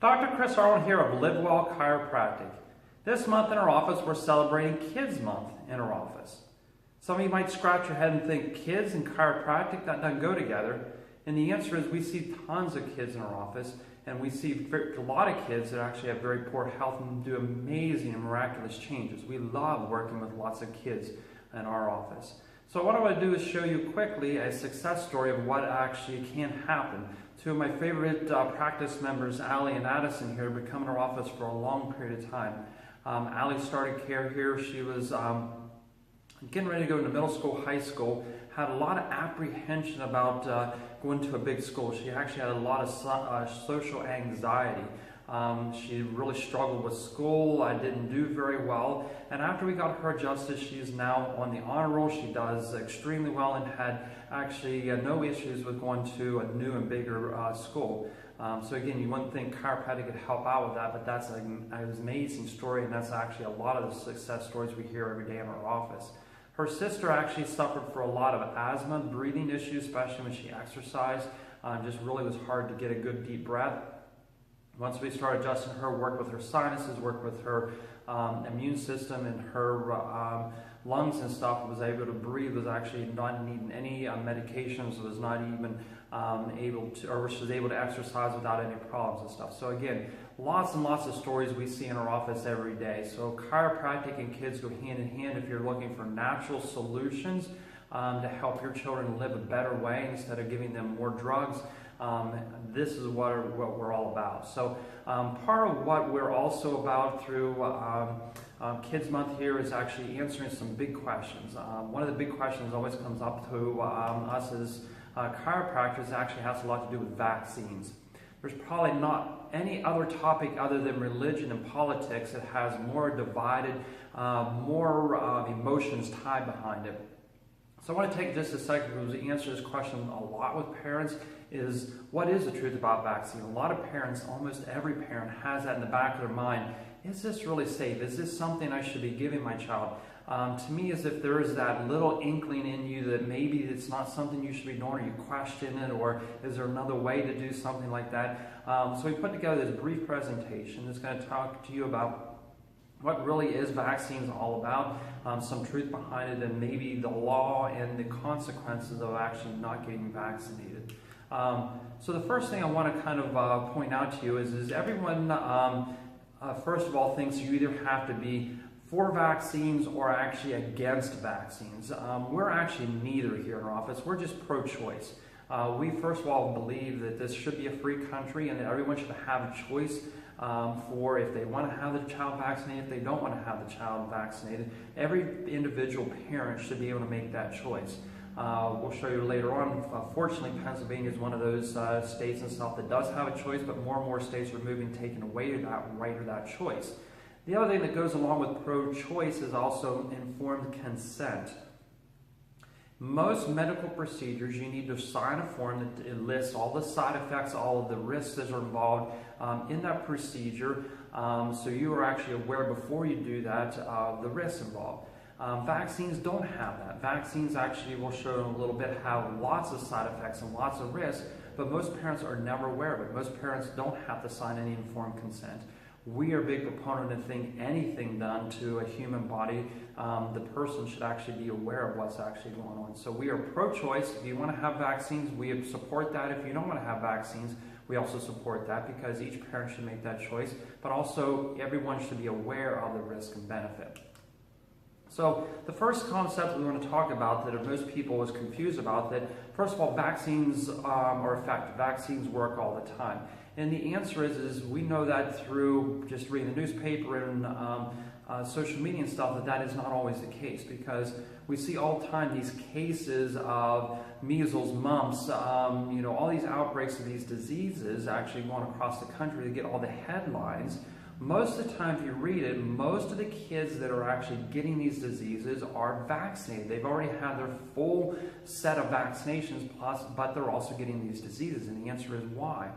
Dr. Chris Arnold here of Live Well Chiropractic. This month in our office, we're celebrating Kids Month in our office. Some of you might scratch your head and think, kids and chiropractic, that doesn't go together. And the answer is we see tons of kids in our office, and we see a lot of kids that actually have very poor health and do amazing and miraculous changes. We love working with lots of kids in our office. So what I want to do is show you quickly a success story of what actually can happen. Two of my favorite practice members, Allie and Addison here, have been coming to our office for a long period of time. Allie started care here. She was getting ready to go into middle school, high school, had a lot of apprehension about going to a big school. She actually had a lot of social anxiety. She really struggled with school. I didn't do very well. And after we got her adjusted, she's now on the honor roll. She does extremely well and had actually no issues with going to a new and bigger school. So again, you wouldn't think chiropractic could help out with that, but that's an amazing story, and that's actually a lot of the success stories we hear every day in our office. Her sister actually suffered for a lot of asthma, breathing issues, especially when she exercised. Just really was hard to get a good deep breath. Once we started adjusting her, worked with her sinuses, worked with her immune system and her lungs and stuff, was able to breathe, was actually not needing any medications, was not even able to, or she was able to exercise without any problems and stuff. So again, lots and lots of stories we see in our office every day. So chiropractic and kids go hand in hand if you're looking for natural solutions to help your children live a better way instead of giving them more drugs. This is what we're all about. So part of what we're also about through Kids Month here is actually answering some big questions. One of the big questions always comes up to us as chiropractors actually has a lot to do with vaccines. There's probably not any other topic other than religion and politics that has more divided, more emotions tied behind it. So I want to take just a second because we answer this question a lot with parents is, what is the truth about vaccine? A lot of parents, almost every parent, has that in the back of their mind. Is this really safe? Is this something I should be giving my child? To me, as if there is that little inkling in you that maybe it's not something you should be doing, or you question it, or is there another way to do something like that? So we put together this brief presentation that's going to talk to you about what really is vaccines all about, some truth behind it, and maybe the law and the consequences of actually not getting vaccinated. So the first thing I want to kind of point out to you is everyone, first of all, thinks you either have to be for vaccines or actually against vaccines. We're actually neither here in our office. We're just pro-choice. We first of all believe that this should be a free country and that everyone should have a choice for if they want to have the child vaccinated, if they don't want to have the child vaccinated. Every individual parent should be able to make that choice. We'll show you later on. Fortunately, Pennsylvania is one of those states and stuff that does have a choice, but more and more states are taking away that right or that choice. The other thing that goes along with pro-choice is also informed consent. Most medical procedures, you need to sign a form that lists all the side effects, all of the risks that are involved in that procedure, so you are actually aware before you do that the risks involved. Vaccines don't have that. Vaccines actually, will show in a little bit, have lots of side effects and lots of risks, but most parents are never aware of it. Most parents don't have to sign any informed consent. We are a big proponent of think anything done to a human body, the person should actually be aware of what's actually going on. So we are pro-choice. If you want to have vaccines, we support that. If you don't want to have vaccines, we also support that because each parent should make that choice. But also, everyone should be aware of the risk and benefit. So the first concept we want to talk about that most people is confused about, that first of all, vaccines are effective. Vaccines work all the time. And the answer is we know that through just reading the newspaper and social media and stuff, that is not always the case, because we see all the time these cases of measles, mumps, all these outbreaks of these diseases actually going across the country to get all the headlines. Most of the time, if you read it, most of the kids that are actually getting these diseases are vaccinated. They've already had their full set of vaccinations, but they're also getting these diseases. And the answer is why?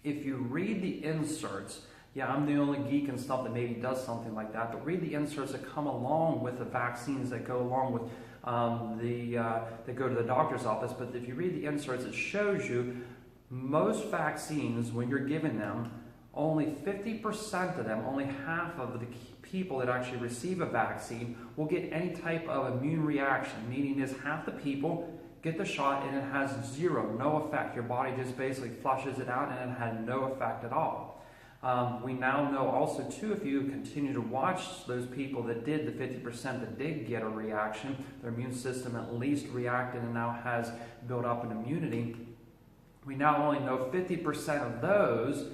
If you read the inserts, yeah, I'm the only geek and stuff that maybe does something like that, but read the inserts that come along with the vaccines that go along with that go to the doctor's office. But if you read the inserts, it shows you most vaccines, when you're giving them, only 50% of them, only half of the people that actually receive a vaccine will get any type of immune reaction, meaning is half the people get the shot and it has no effect. Your body just basically flushes it out and it had no effect at all. We now know also too, if you continue to watch those people that did, the 50% that did get a reaction, their immune system at least reacted and now has built up an immunity. We now only know 50% of those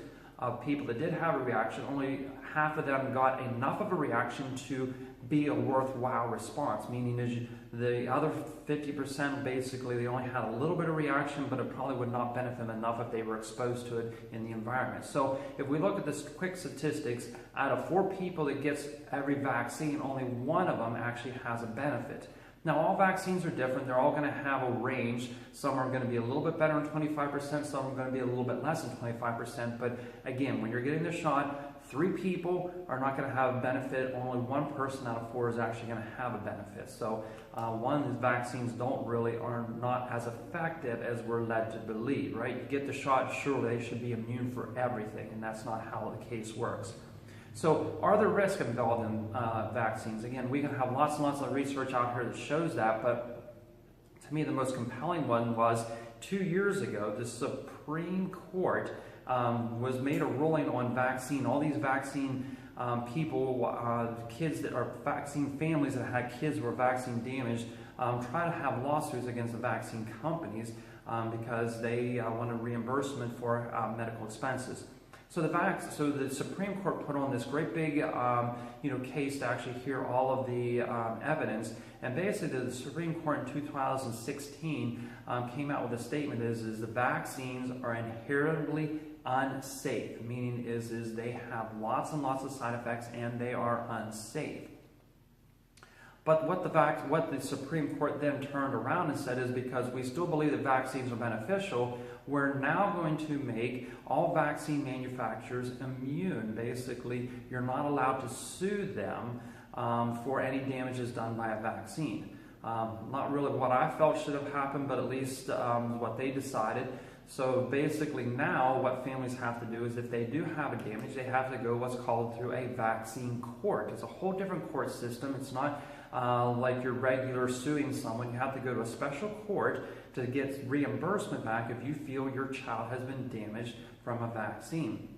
people that did have a reaction, only half of them got enough of a reaction to be a worthwhile response, meaning is the other 50% basically they only had a little bit of reaction, but it probably would not benefit them enough if they were exposed to it in the environment. So if we look at the quick statistics, out of 4 people that gets every vaccine, only 1 of them actually has a benefit. Now, all vaccines are different. They're all going to have a range. Some are going to be a little bit better than 25%. Some are going to be a little bit less than 25%. But again, when you're getting the shot, 3 people are not going to have a benefit. Only 1 person out of 4 is actually going to have a benefit. So these vaccines are not as effective as we're led to believe, right? You get the shot, sure, they should be immune for everything. And that's not how the case works. So are there risks involved in vaccines? Again, we can have lots and lots of research out here that shows that, but to me the most compelling one was 2 years ago, the Supreme Court was made a ruling on vaccine. All these vaccine people, kids that are vaccine families that had kids who were vaccine damaged, try to have lawsuits against the vaccine companies because they wanted reimbursement for medical expenses. So the Supreme Court put on this great big, case to actually hear all of the evidence, and basically the Supreme Court in 2016 came out with a statement: is the vaccines are inherently unsafe, meaning is they have lots and lots of side effects and they are unsafe. But what the Supreme Court then turned around and said is, because we still believe that vaccines are beneficial, we're now going to make all vaccine manufacturers immune. Basically, you're not allowed to sue them for any damages done by a vaccine. Not really what I felt should have happened, but at least what they decided. So basically now what families have to do is, if they do have a damage, they have to go what's called through a vaccine court. It's a whole different court system. It's not like your regular suing someone. You have to go to a special court to get reimbursement back if you feel your child has been damaged from a vaccine.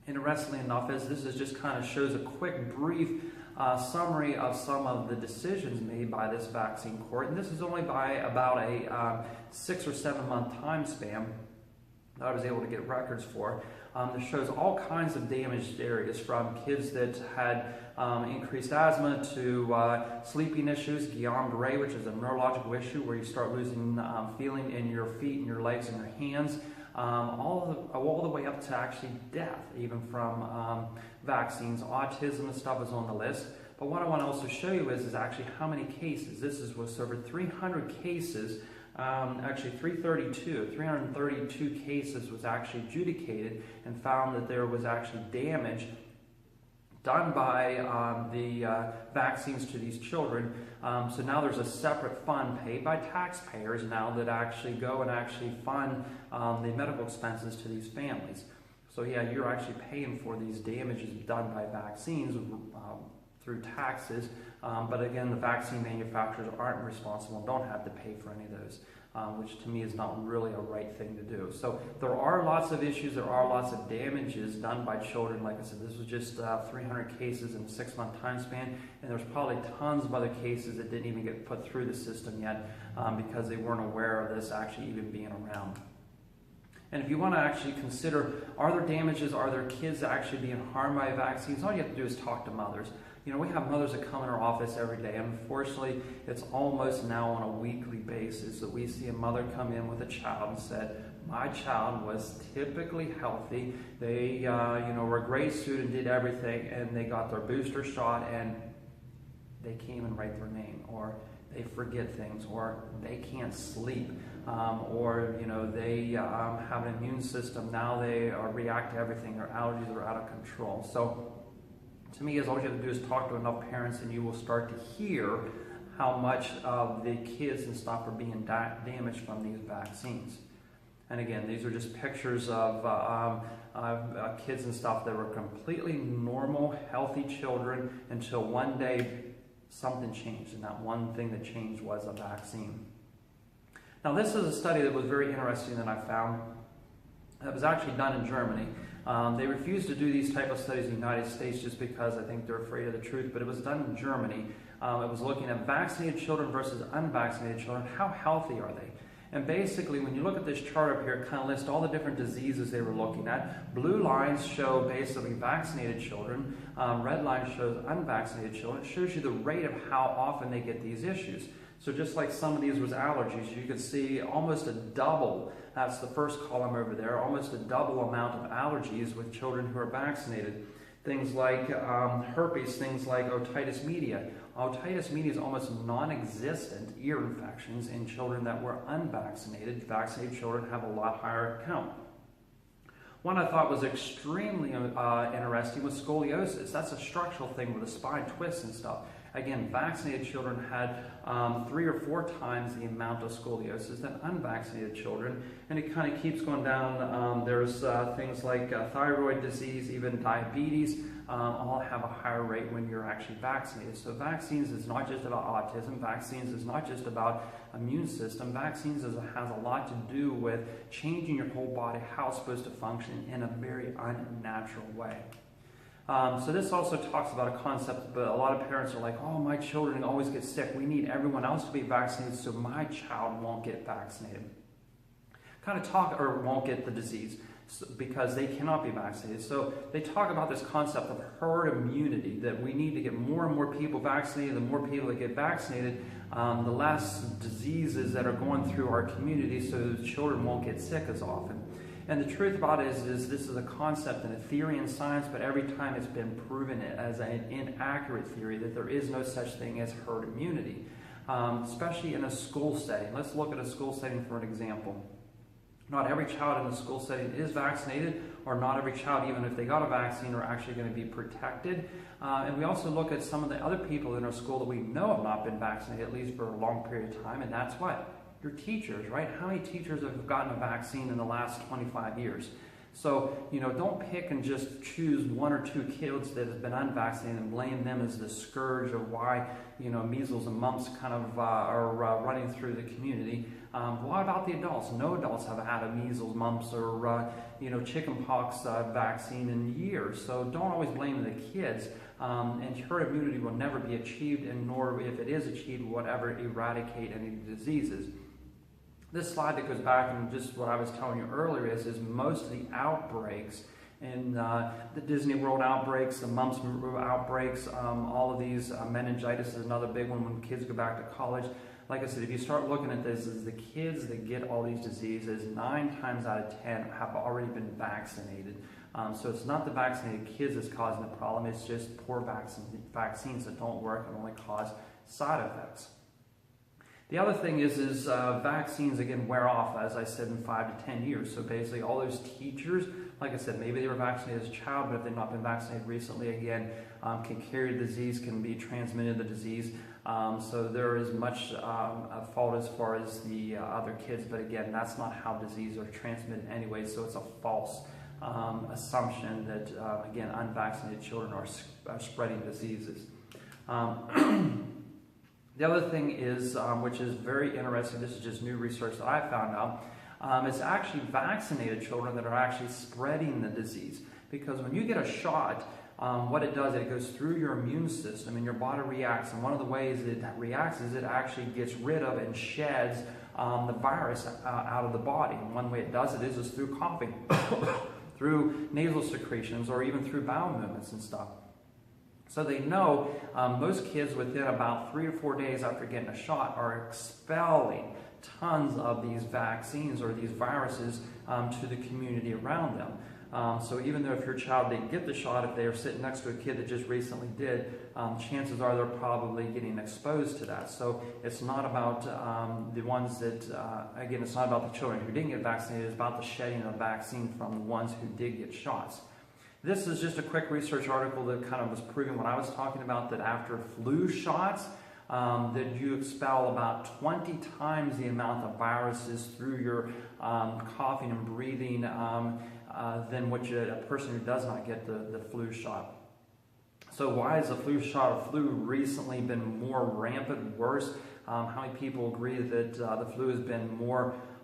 Interestingly enough, this is just kind of shows a quick, brief summary of some of the decisions made by this vaccine court. And this is only by about a 6 or 7 month time span that I was able to get records for. That shows all kinds of damaged areas, from kids that had increased asthma to sleeping issues, Guillain-Barré, which is a neurological issue where you start losing feeling in your feet and your legs and your hands, all the way up to actually death, even from vaccines. Autism and stuff is on the list. But what I want to also show you is actually how many cases. Was over 300 cases. Actually 332 cases was actually adjudicated and found that there was actually damage done by the vaccines to these children. So now there's a separate fund paid by taxpayers now that actually go and actually fund the medical expenses to these families. So yeah, you're actually paying for these damages done by vaccines through taxes, but again, the vaccine manufacturers aren't responsible and don't have to pay for any of those, which to me is not really a right thing to do. So there are lots of issues, there are lots of damages done by children. Like I said, this was just 300 cases in a 6 month time span, and there's probably tons of other cases that didn't even get put through the system yet because they weren't aware of this actually even being around. And if you want to actually consider, are there damages, are there kids actually being harmed by vaccines, all you have to do is talk to mothers. You know, we have mothers that come in our office every day. Unfortunately, it's almost now on a weekly basis that we see a mother come in with a child and said, my child was typically healthy. They, were a great student, did everything, and they got their booster shot and they can't even write their name, or they forget things, or they can't sleep, or they have an immune system. Now they react to everything. Their allergies are out of control. So to me, all you have to do is talk to enough parents, and you will start to hear how much of the kids and stuff are being damaged from these vaccines. And again, these are just pictures of kids and stuff that were completely normal, healthy children until one day something changed, and that one thing that changed was a vaccine. Now, this is a study that was very interesting that I found. That was actually done in Germany. They refused to do these type of studies in the United States just because I think they're afraid of the truth, but it was done in Germany. It was looking at vaccinated children versus unvaccinated children. How healthy are they? And basically, when you look at this chart up here, it kind of lists all the different diseases they were looking at. Blue lines show basically vaccinated children. Red line shows unvaccinated children. It shows you the rate of how often they get these issues. So just like some of these was allergies, you can see almost a double. That's the first column over there. Almost a double amount of allergies with children who are vaccinated. Things like herpes, things like otitis media. Otitis media is almost non-existent ear infections in children that were unvaccinated. Vaccinated children have a lot higher count. One I thought was extremely interesting was scoliosis. That's a structural thing where the spine twists and stuff. Again, vaccinated children had 3 or 4 times the amount of scoliosis than unvaccinated children, and it kind of keeps going down. There's things like thyroid disease, even diabetes, all have a higher rate when you're actually vaccinated. So vaccines is not just about autism. Vaccines is not just about immune system. Vaccines has a lot to do with changing your whole body, how it's supposed to function in a very unnatural way. So this also talks about a concept, but a lot of parents are like, oh, my children always get sick. We need everyone else to be vaccinated so my child won't get vaccinated. Won't get the disease because they cannot be vaccinated. So they talk about this concept of herd immunity, that we need to get more and more people vaccinated. The more people that get vaccinated, the less diseases that are going through our community so the children won't get sick as often. And the truth about it is this is a concept and a theory in science, but every time it's been proven as an inaccurate theory that there is no such thing as herd immunity, especially in a school setting. Let's look at a school setting for an example. Not every child in the school setting is vaccinated, or not every child, even if they got a vaccine, are actually going to be protected. And we also look at some of the other people in our school that we know have not been vaccinated, at least for a long period of time, and that's what? Your teachers, right? How many teachers have gotten a vaccine in the last 25 years? So, don't pick and just choose 1 or 2 kids that have been unvaccinated and blame them as the scourge of why, measles and mumps kind of are running through the community. What about the adults? No adults have had a measles, mumps, or, chickenpox vaccine in years. So don't always blame the kids. And herd immunity will never be achieved, and nor, if it is achieved, will ever eradicate any diseases. This slide that goes back and just what I was telling you earlier is most of the outbreaks in the Disney World outbreaks, the mumps outbreaks, all of these, meningitis is another big one when kids go back to college. Like I said, if you start looking at this, is the kids that get all these diseases, 9 times out of 10 have already been vaccinated. So it's not the vaccinated kids that's causing the problem, it's just poor vaccines that don't work and only cause side effects. The other thing is vaccines, again, wear off, as I said, in 5 to 10 years. So basically all those teachers, like I said, maybe they were vaccinated as a child, but if they've not been vaccinated recently, again, can carry the disease, can be transmitted the disease. So there is much fault as far as the other kids, but again, that's not how disease are transmitted anyway, so it's a false assumption that, again, unvaccinated children are spreading diseases. The other thing is, which is very interesting, this is just new research that I found out, it's actually vaccinated children that are actually spreading the disease. Because when you get a shot, what it does, it goes through your immune system and your body reacts. And one of the ways it reacts is it actually gets rid of and sheds the virus out of the body. And one way it does it is through coughing, through nasal secretions, or even through bowel movements and stuff. So they know most kids within about 3 or 4 days after getting a shot are expelling tons of these vaccines or these viruses to the community around them. So even though if your child didn't get the shot, if they are sitting next to a kid that just recently did, chances are they're probably getting exposed to that. So it's not about the ones that, again, it's not about the children who didn't get vaccinated, it's about the shedding of vaccine from the ones who did get shots. This is just a quick research article that kind of was proving what I was talking about, that after flu shots, that you expel about 20 times the amount of viruses through your coughing and breathing than what a person who does not get the flu shot. So why has the flu shot or flu recently been more rampant, worse? How many people agree that the flu has been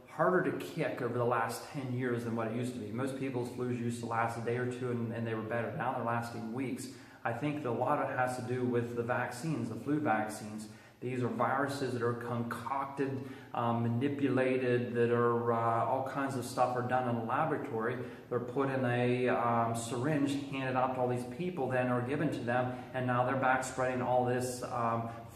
harder to kick over the last 10 years than what it used to be? Most people's flus used to last a day or two and they were better. Now they're lasting weeks. I think that a lot of it has to do with the vaccines, the flu vaccines. These are viruses that are concocted, manipulated, that are all kinds of stuff are done in a laboratory. They're put in a syringe, handed out to all these people, then are given to them, and now they're back spreading all this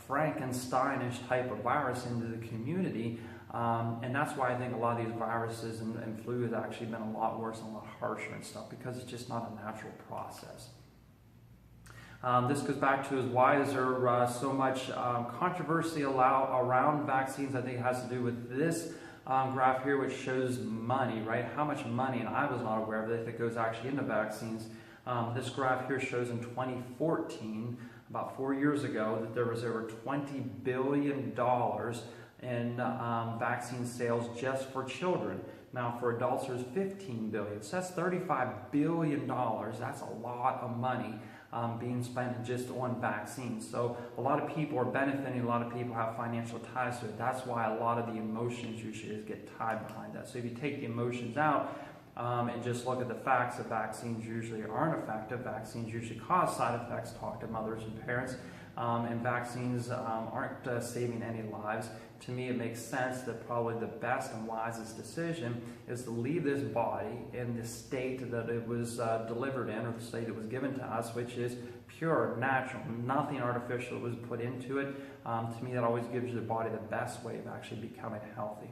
Frankensteinish type of virus into the community. And that's why I think a lot of these viruses and flu has actually been a lot worse and a lot harsher and stuff, because it's just not a natural process. This goes back to why is there so much controversy around vaccines. I think it has to do with this graph here, which shows money, right? How much money, and I was not aware of it, that goes actually into vaccines. This graph here shows in 2014, about 4 years ago, that there was over $20 billion in vaccine sales just for children. Now for adults there's $15 billion, so that's $35 billion. That's a lot of money being spent just on vaccines. So a lot of people are benefiting, a lot of people have financial ties to it. That's why a lot of the emotions usually get tied behind that. So if you take the emotions out and just look at the facts, that vaccines usually aren't effective. Vaccines usually cause side effects. Talk to mothers and parents. And vaccines aren't saving any lives. To me, it makes sense that probably the best and wisest decision is to leave this body in the state that it was delivered in, or the state it was given to us, which is pure, natural, nothing artificial was put into it. To me, that always gives the body the best way of actually becoming healthy.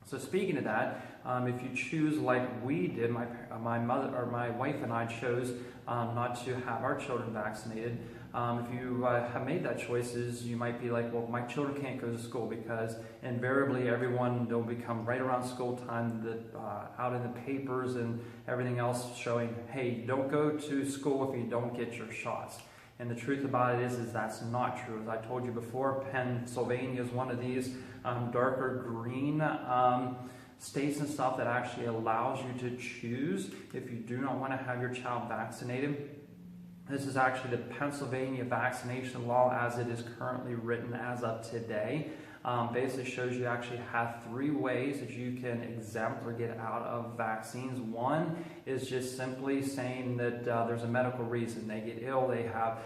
So speaking of that, if you choose like we did, my mother or my wife and I chose not to have our children vaccinated. If you have made that choice, you might be like, well, my children can't go to school, because invariably everyone will become right around school time that out in the papers and everything else showing, hey, don't go to school if you don't get your shots. And the truth about it is that's not true. As I told you before, Pennsylvania is one of these darker green states and stuff that actually allows you to choose if you do not want to have your child vaccinated. This is actually the Pennsylvania vaccination law as it is currently written as of today. Basically shows you actually have 3 ways that you can exempt or get out of vaccines. One is just simply saying that there's a medical reason. They get ill, they have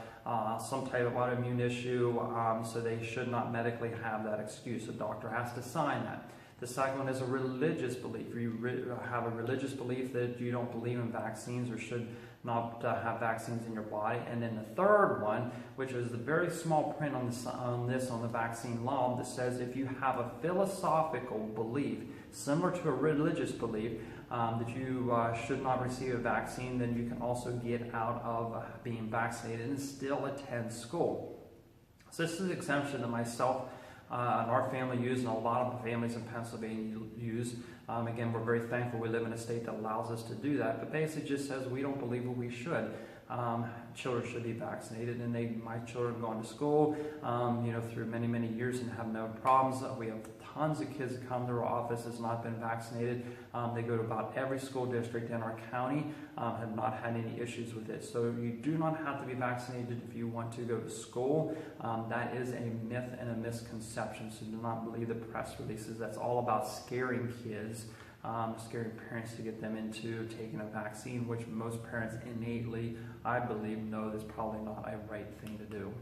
some type of autoimmune issue, so they should not medically have that excuse. A doctor has to sign that. The second one is a religious belief. You have a religious belief that you don't believe in vaccines or should not have vaccines in your body. And then the third one, which is the very small print on the vaccine law, that says if you have a philosophical belief similar to a religious belief that you should not receive a vaccine, then you can also get out of being vaccinated and still attend school. So this is an exemption that myself and our family use, and a lot of families in Pennsylvania use. Again, we're very thankful we live in a state that allows us to do that, but basically just says we don't believe that we should. Children should be vaccinated, and my children going to school, through many, many years and have no problems. We have tons of kids that come to our office that's not been vaccinated. They go to about every school district in our county, have not had any issues with it. So you do not have to be vaccinated if you want to go to school. That is a myth and a misconception, so do not believe the press releases. That's all about scaring kids, scaring parents to get them into taking a vaccine, which most parents innately, I believe, know is probably not a right thing to do.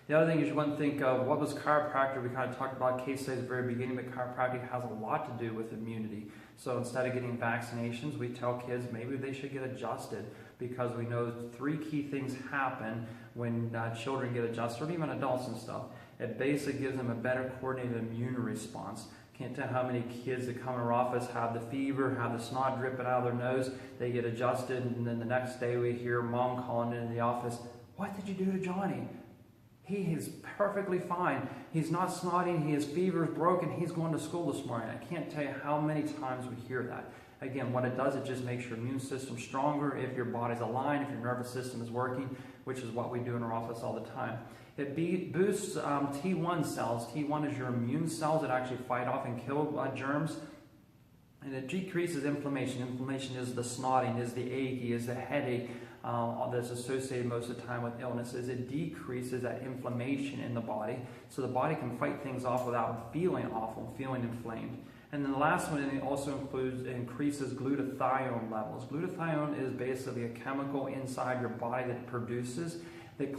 The other thing is you want to think of what was chiropractic. We kind of talked about case studies at the very beginning, but chiropractic has a lot to do with immunity. So instead of getting vaccinations, we tell kids maybe they should get adjusted, because we know 3 key things happen when children get adjusted, or even adults and stuff. It basically gives them a better coordinated immune response. Can't tell how many kids that come in our office have the fever, have the snot dripping out of their nose. They get adjusted, and then the next day we hear mom calling into the office, "What did you do to Johnny? He is perfectly fine. He's not snotting. His fever is broken. He's going to school this morning." I can't tell you how many times we hear that. Again, what it does, it just makes your immune system stronger if your body's aligned, if your nervous system is working, which is what we do in our office all the time. It boosts T1 cells. T1 is your immune cells that actually fight off and kill germs. And it decreases inflammation. Inflammation is the snotting, is the achy, is the headache that's associated most of the time with illnesses. It decreases that inflammation in the body, so the body can fight things off without feeling awful, feeling inflamed. And then the last one, it also increases glutathione levels. Glutathione is basically a chemical inside your body that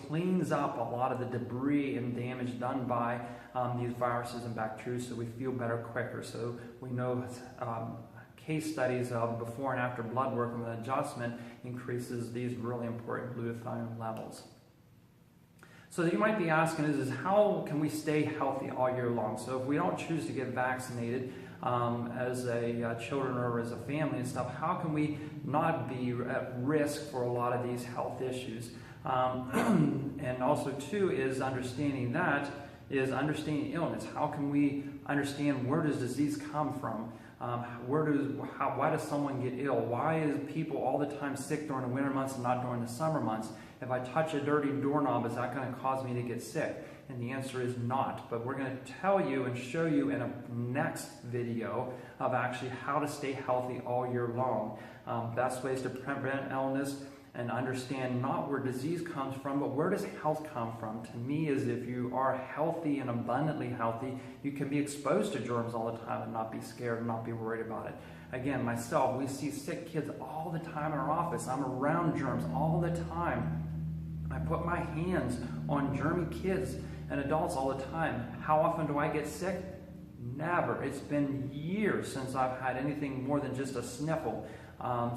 cleans up a lot of the debris and damage done by these viruses and bacteria, so we feel better quicker. So we know case studies of before and after blood work and adjustment increases these really important glutathione levels. So you might be asking is how can we stay healthy all year long? So if we don't choose to get vaccinated as children or as a family and stuff, how can we not be at risk for a lot of these health issues? And also too is understanding illness. How can we understand where does disease come from? Why does someone get ill? Why is people all the time sick during the winter months and not during the summer months? If I touch a dirty doorknob, is that going to cause me to get sick? And the answer is not. But we're going to tell you and show you in a next video of actually how to stay healthy all year long. Best ways to prevent illness and understand not where disease comes from, but where does health come from. To me, is if you are healthy and abundantly healthy, you can be exposed to germs all the time and not be scared and not be worried about it. Again, myself, we see sick kids all the time in our office. I'm around germs all the time. I put my hands on germy kids and adults all the time. How often do I get sick? Never. It's been years since I've had anything more than just a sniffle.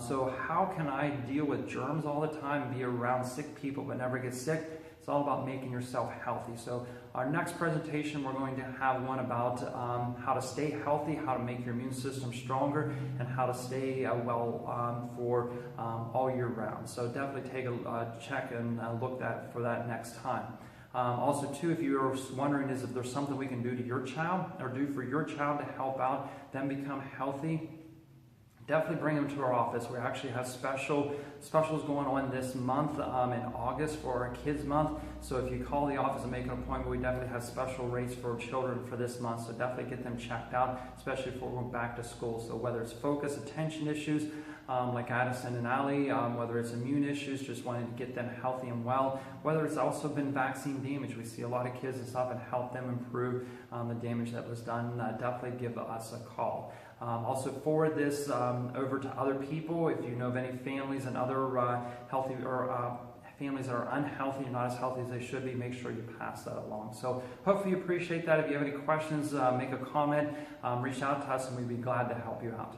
So how can I deal with germs all the time, be around sick people but never get sick? It's all about making yourself healthy. So our next presentation, we're going to have one about how to stay healthy, how to make your immune system stronger, and how to stay well for all year round. So definitely take a check and look for that next time. Also too, if you're wondering if there's something we can do to your child or do for your child to help out them become healthy, definitely bring them to our office. We actually have specials going on this month in August for our Kids Month. So if you call the office and make an appointment, we definitely have special rates for children for this month. So definitely get them checked out, especially if we're back to school. So whether it's focus, attention issues, like Addison and Allie, whether it's immune issues, just wanting to get them healthy and well, whether it's also been vaccine damage. We see a lot of kids and stuff and help them improve the damage that was done. Definitely give us a call. Also forward this over to other people. If you know of any families and other healthy or families that are unhealthy and not as healthy as they should be, make sure you pass that along. So hopefully you appreciate that. If you have any questions, make a comment, reach out to us, and we'd be glad to help you out.